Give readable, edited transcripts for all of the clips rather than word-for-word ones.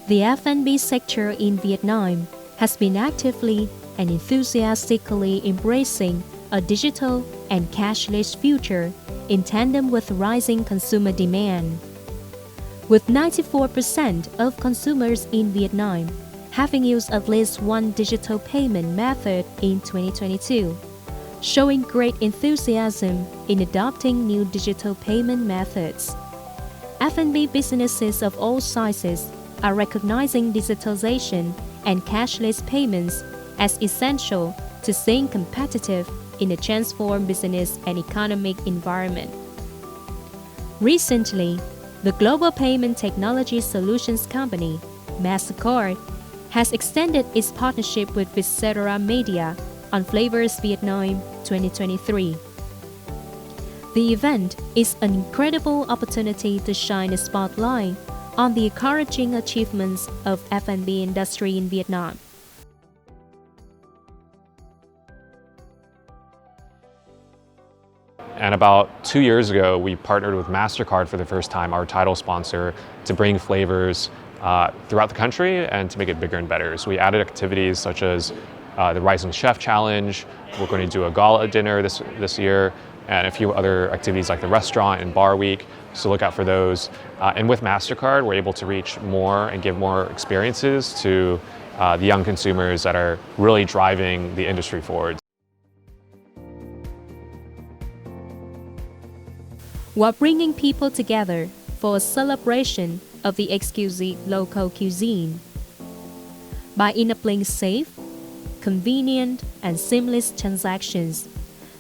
The F&B sector in Vietnam has been actively and enthusiastically embracing a digital and cashless future in tandem with rising consumer demand. With 94% of consumers in Vietnam having used at least one digital payment method in 2022, showing great enthusiasm in adopting new digital payment methods. F&B businesses of all sizes are recognizing digitalization and cashless payments as essential to staying competitive in a transformed business and economic environment. Recently, the global payment technology solutions company, Mastercard, has extended its partnership with Vietcetera Media on Flavors Vietnam 2023. The event is an incredible opportunity to shine a spotlight on the encouraging achievements of F&B industry in Vietnam. And about 2 years ago, we partnered with MasterCard for the first time, our title sponsor, to bring flavors throughout the country and to make it bigger and better. So we added activities such as the Rising Chef Challenge. We're going to do a gala dinner this year, and a few other activities like the restaurant and bar week. So look out for those. And with MasterCard, we're able to reach more and give more experiences to the young consumers that are really driving the industry forward. While bringing people together for a celebration of the exquisite local cuisine. By enabling safe, convenient, and seamless transactions,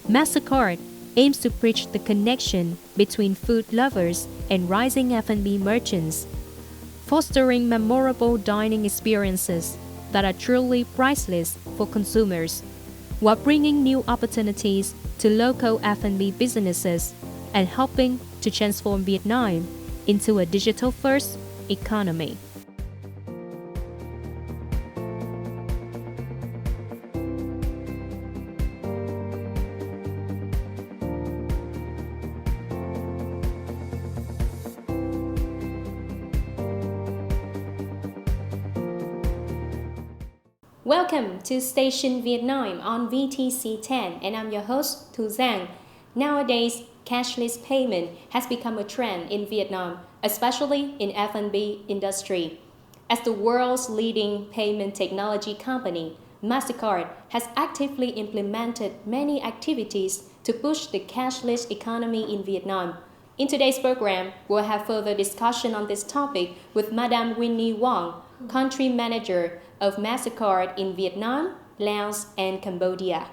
MasterCard aims to bridge the connection between food lovers and rising F&B merchants, fostering memorable dining experiences that are truly priceless for consumers, while bringing new opportunities to local F&B businesses and helping to transform Vietnam into a digital-first economy. Welcome to Station Vietnam on VTC 10, and I'm your host, Thu Giang. Nowadays, cashless payment has become a trend in Vietnam, especially in F&B industry. As the world's leading payment technology company, MasterCard has actively implemented many activities to push the cashless economy in Vietnam. In today's program, we'll have further discussion on this topic with Madame Winnie Wong, Country Manager of MasterCard in Vietnam, Laos, and Cambodia.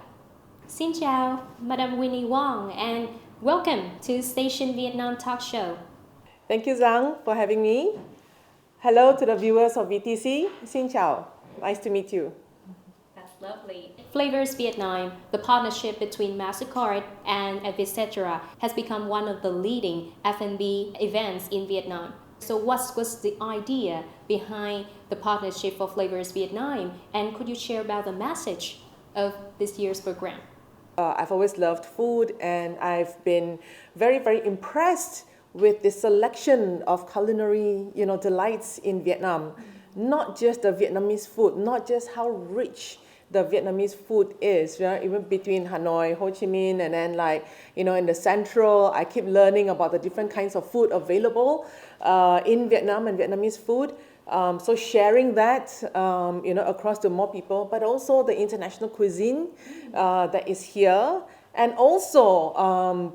Xin chào, Madame Winnie Wong, and welcome to Station Vietnam Talk Show. Thank you, Zhang, for having me. Hello to the viewers of VTC. Xin chào. Nice to meet you. That's lovely. Flavors Vietnam, the partnership between MasterCard and Vietcetera, has become one of the leading F&B events in Vietnam. So what was the idea behind the partnership for Flavors Vietnam, and could you share about the message of this year's program? I've always loved food, and I've been very, very impressed with the selection of culinary, delights in Vietnam. Not just the Vietnamese food, not just how rich the Vietnamese food is, even between Hanoi, Ho Chi Minh, and then in the central, I keep learning about the different kinds of food available in Vietnam and Vietnamese food. So sharing that, across to more people, but also the international cuisine that is here. And also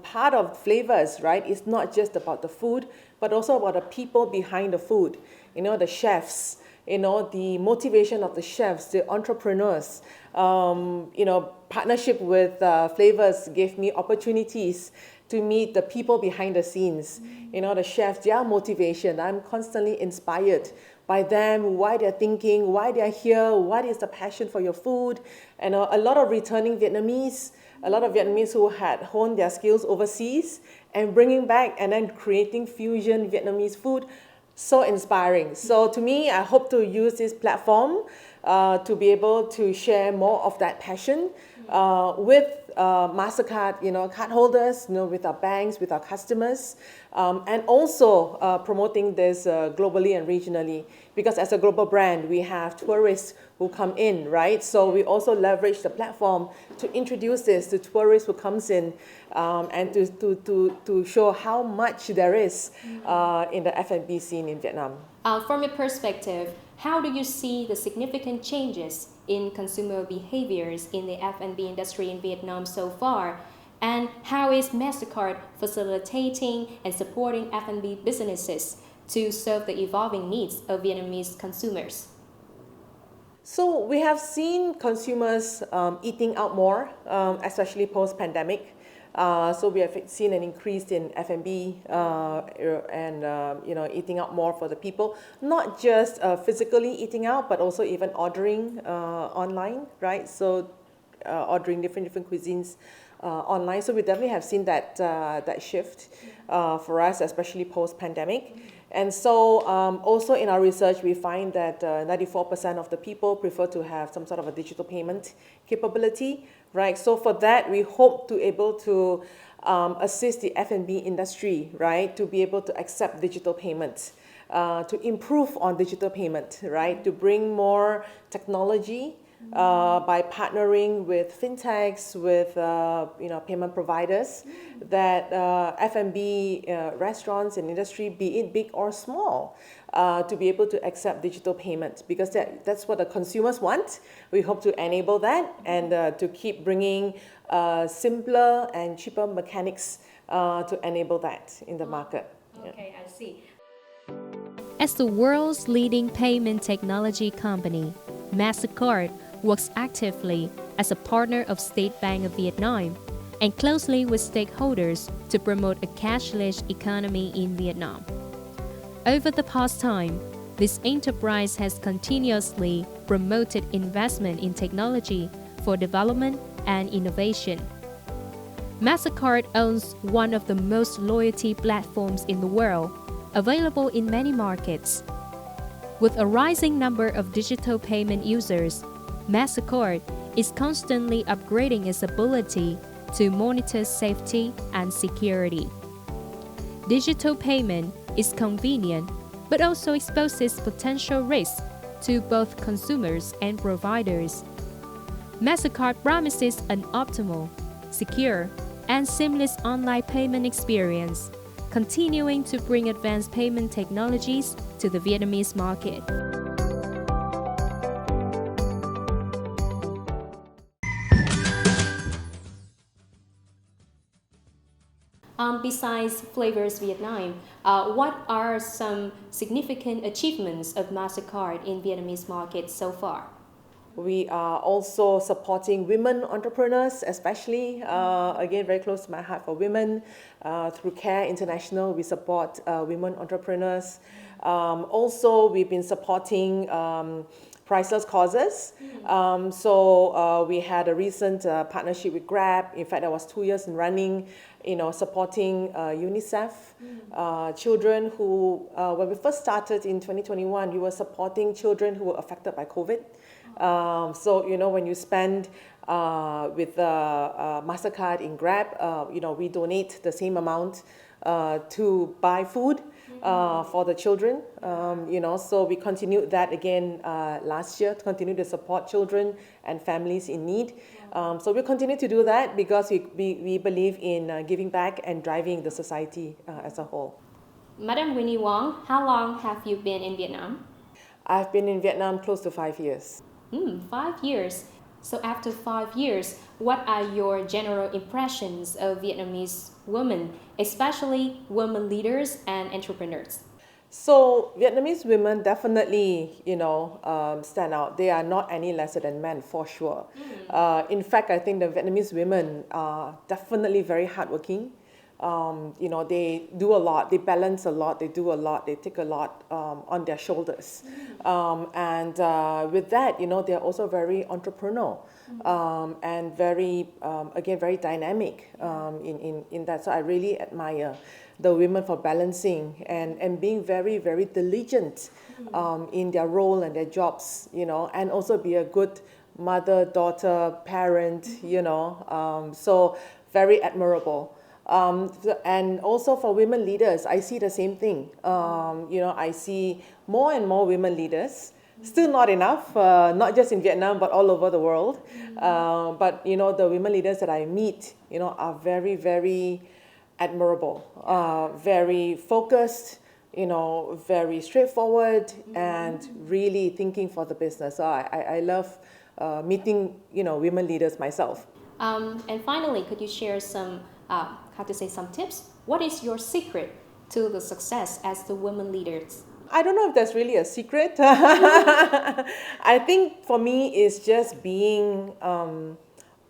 part of flavors, right? It's not just about the food, but also about the people behind the food. The chefs, the motivation of the chefs, the entrepreneurs. Partnership with Flavors gave me opportunities to meet the people behind the scenes. The chefs, their motivation. I'm constantly inspired by them, why they're thinking, why they're here, what is the passion for your food. And a lot of returning Vietnamese, a lot of Vietnamese who had honed their skills overseas and bringing back and then creating fusion Vietnamese food. So inspiring. So to me, I hope to use this platform to be able to share more of that passion with MasterCard, card holders, with our banks, with our customers, and also promoting this globally and regionally. Because as a global brand, we have tourists who come in, right? So we also leverage the platform to introduce this to tourists who comes in, and to show how much there is in the F&B scene in Vietnam. From your perspective, how do you see the significant changes in consumer behaviors in the F&B industry in Vietnam so far? And how is MasterCard facilitating and supporting F&B businesses to serve the evolving needs of Vietnamese consumers? So we have seen consumers eating out more, especially post-pandemic. So we have seen an increase in F&B and eating out more for the people, not just physically eating out, but also even ordering online, right? So ordering different cuisines online. So we definitely have seen that shift for us, especially post-pandemic. And so also in our research, we find that 94% of the people prefer to have some sort of a digital payment capability, right? So for that, we hope to able to assist the F&B industry, right, to be able to accept digital payments, to improve on digital payment, right, to bring more technology by partnering with fintechs, with payment providers, that F&B restaurants and industry, be it big or small, to be able to accept digital payment, because that's what the consumers want. We hope to enable that and to keep bringing simpler and cheaper mechanics to enable that in the market. Okay, I see. As the world's leading payment technology company, MasterCard works actively as a partner of State Bank of Vietnam and closely with stakeholders to promote a cashless economy in Vietnam. Over the past time, this enterprise has continuously promoted investment in technology for development and innovation. MasterCard owns one of the most loyalty platforms in the world, available in many markets. With a rising number of digital payment users, MasterCard is constantly upgrading its ability to monitor safety and security. Digital payment is convenient, but also exposes potential risks to both consumers and providers. MasterCard promises an optimal, secure, and seamless online payment experience, continuing to bring advanced payment technologies to the Vietnamese market. Besides Flavors Vietnam, what are some significant achievements of MasterCard in Vietnamese market so far? We are also supporting women entrepreneurs, especially, again, very close to my heart for women. Through CARE International, we support women entrepreneurs. Also, we've been supporting priceless causes. So we had a recent partnership with Grab. In fact, that was 2 years in running, supporting UNICEF, children who, when we first started in 2021, we were supporting children who were affected by COVID. So, when you spend with MasterCard in Grab, we donate the same amount to buy food for the children. So we continued that again last year to continue to support children and families in need. So we'll continue to do that because we believe in giving back and driving the society as a whole. Madam Winnie Wong, how long have you been in Vietnam? I've been in Vietnam close to 5 years. 5 years. So after 5 years, what are your general impressions of Vietnamese women, especially women leaders and entrepreneurs? So Vietnamese women definitely, stand out. They are not any lesser than men, for sure. In fact, I think the Vietnamese women are definitely very hardworking. They do a lot, they balance a lot, they do a lot, they take a lot on their shoulders. And with that, they're also very entrepreneurial and very, again, very dynamic in that. So I really admire the women for balancing and being very, very diligent in their role and their jobs, and also be a good mother, daughter, parent, so very admirable. And also for women leaders, I see the same thing. I see more and more women leaders. Still not enough, not just in Vietnam, but all over the world. But, the women leaders that I meet, are very, very admirable, very focused, very straightforward, and really thinking for the business. So I love meeting, women leaders myself. And finally, could you share some, some tips? What is your secret to the success as the women leaders? I don't know if that's really a secret. I think for me it's just being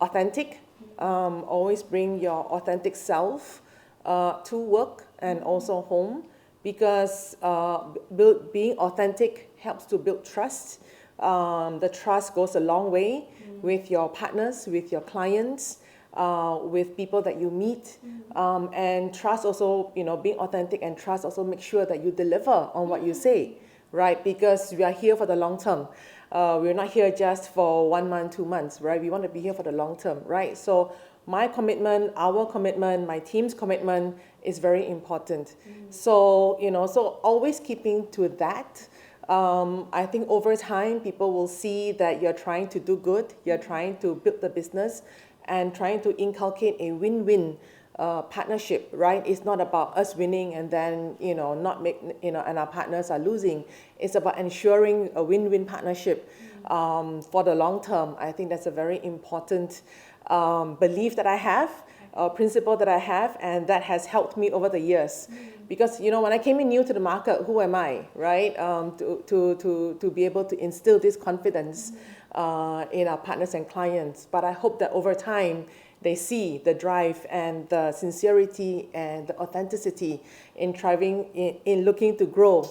authentic. Always bring your authentic self to work and also home, because being authentic helps to build trust. The trust goes a long way with your partners, with your clients, with people that you meet, and trust also, being authentic and trust also make sure that you deliver on what you say, right? Because we are here for the long term. We're not here just for 1 month, 2 months, right? We want to be here for the long term, right? So my commitment, our commitment, my team's commitment is very important. So, so always keeping to that. I think over time, people will see that you're trying to do good, you're trying to build the business, and trying to inculcate a win-win partnership, right? It's not about us winning and then, and our partners are losing. It's about ensuring a win-win partnership for the long term. I think that's a very important belief that I have, principle that I have, and that has helped me over the years. Because, when I came in new to the market, who am I, right? To be able to instill this confidence in our partners and clients. But I hope that over time, they see the drive and the sincerity and the authenticity in driving, in looking to grow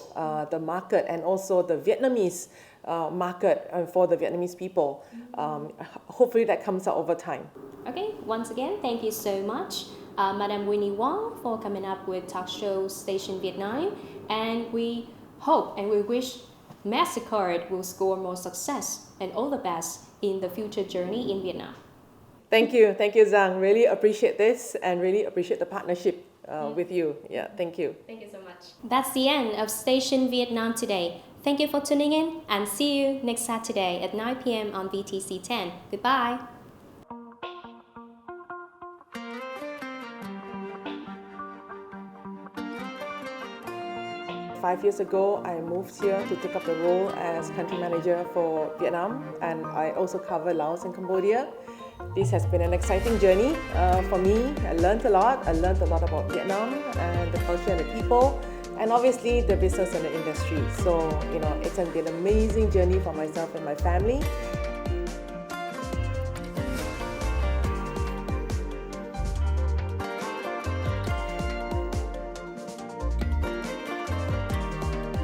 the market and also the Vietnamese market for the Vietnamese people. Hopefully that comes out over time. Okay, once again, thank you so much, Madam Winnie Wong, for coming up with talk show Station Vietnam. And we hope and we wish MasterCard will score more success and all the best in the future journey in Vietnam. Thank you, Giang. Really appreciate this and really appreciate the partnership with you. Yeah, thank you. Thank you so much. That's the end of Station Vietnam today. Thank you for tuning in and see you next Saturday at 9 p.m. on VTC 10. Goodbye. Five years ago, I moved here to take up the role as country manager for Vietnam, and I also cover Laos and Cambodia. This has been an exciting journey for me. I learned a lot. I learned a lot about Vietnam and the culture and the people, and obviously the business and the industry. So, it's been an amazing journey for myself and my family.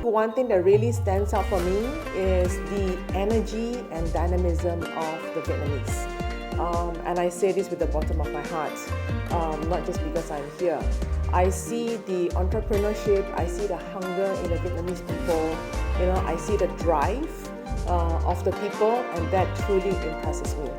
One thing that really stands out for me is the energy and dynamism of the Vietnamese. And I say this with the bottom of my heart, not just because I'm here. I see the entrepreneurship, I see the hunger in the Vietnamese people, I see the drive of the people, and that truly impresses me.